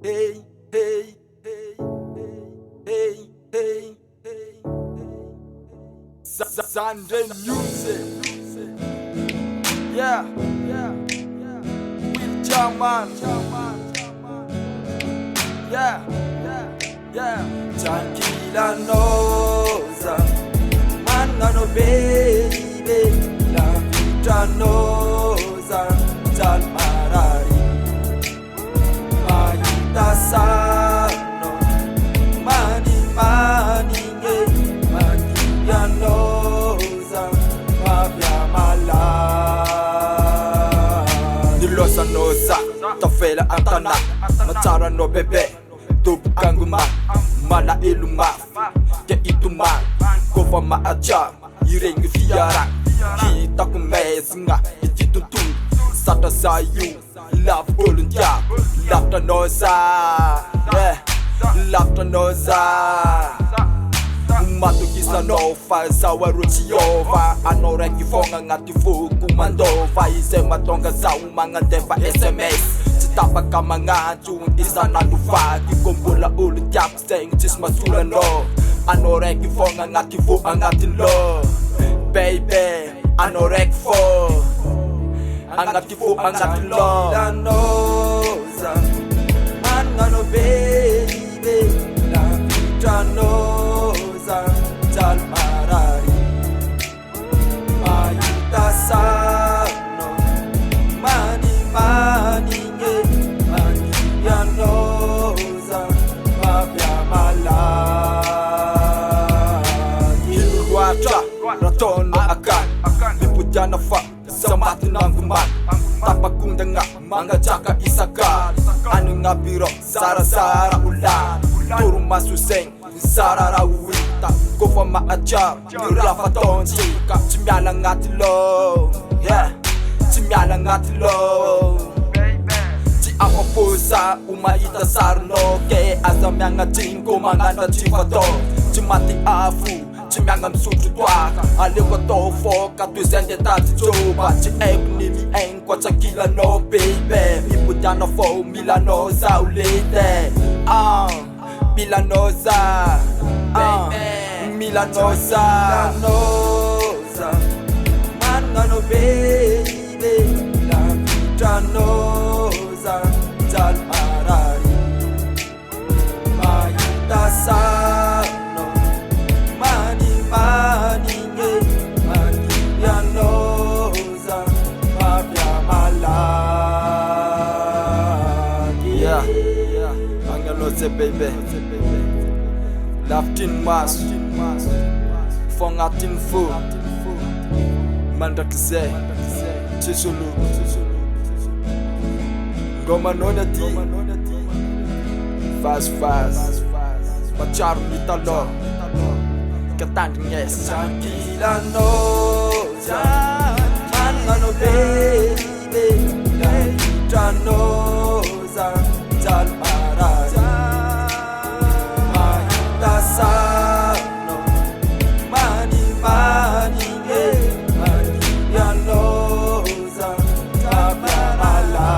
hey, hey, hey, hey, hey, hey, Sunday music. Yeah, yeah, yeah. Will Jaman. Yeah, yeah, yeah. Tranquila noza, manano baby, la vita noza, tal marari. Magita sano, mani mani nge, magita noza, mabia mala. Nilosa noza, tafela antana, matara no bebe, tubu kanguma, mala iluma, ke ituma, kova maaja, irengi fiara, kita kumesinga, ititutu, sata sayu. Love volunteer, love the noza, yeah, love the noza. Umatu kisa nova, sawa ruchi yova. Anoreki fonga ngati fuku mandova. Ise matonga za umanga defa SMS. Chitapa kama nganju, isa nanufa. Kikombula ulu tiap steng, chis masula no. Anoreki fonga ngati fuku ngati lo. Baby, anoreki fo. Angatifu angatilo la noza, manano baby, la vita noza, tal marari. Magita sano, mani mani nge, magita noza, mabia mala. Ilwata, ratono akan, lipujana fa. Samati nangguman, tapakunda nga mga tsaka isaka. Ano nga biro, sara-sara ulan. Puro masuseng, sarara uwita. Kofa maadya, nirafa tonsi. Chimyala nga tilo, yeah, chimyala nga tilo. Chi ako pusa, umaita sarno. Ke azamya nga jingo, mga nachifato. Chimati afu, chimyanga msutu twaka. Aliwa tofo, katuzende tati joba. Chi ebnimi enkwa chakila no baby. Ipudana fo, milanoza ulete. Milanoza, milanoza. Milanoza, manano baby. La vita noza, tal marari. Magita sano, mani mani nge, magita noza, mabia mala. Yeah, angaloze baby. Laftin mas, fongatin fu, mandakize, chisulu. Ngoma nona di, fast fast, machar mitalo. Katanding yes, tranquila noza, manano baby, la vita noza, tal marari. Magita sano, mani mani nge, magita noza, mabia mala.